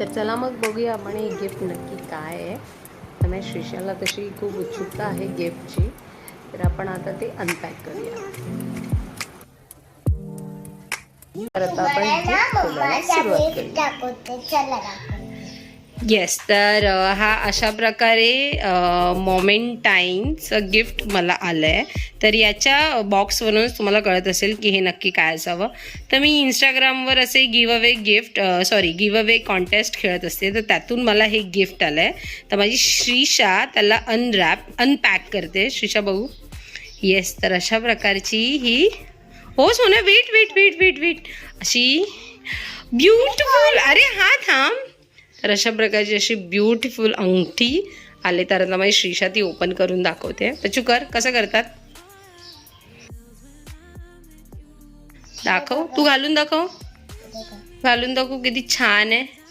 तर चला मग बघूया आपण हे गिफ्ट नक्की काय आहे. तर मी श्रीशाला तशी खूप उत्सुकता आहे गिफ्टची, तर आपण आता ते अनपॅक करूया. तर आता आपण गिफ्ट खोलायला सुरुवात करूया. येस, तर हा अशा प्रकारे मोमेंटाईनचं गिफ्ट मला आलं आहे. तर याच्या बॉक्सवरूनच तुम्हाला कळत असेल की हे नक्की काय असावं. तर मी इंस्टाग्रामवर असे गिव्ह अवे कॉन्टेस्ट खेळत असते, तर त्यातून मला हे गिफ्ट आलं आहे. तर माझी श्रीशा त्याला अनपॅक करते. श्रीशा बघू. येस, तर अशा प्रकारची ही, हो Sonya, wait wait wait wait wait, अशी ब्युटिफुल, अरे हा थांब. तर अशा प्रकारची अशी ब्युटिफुल अंगठी आले. तर आता माझी श्रीशा ती ओपन करून दाखवते. पचू कर, कसं करतात दाखव, तू घालून दाखव, घालून दाखव, किती छान आहे.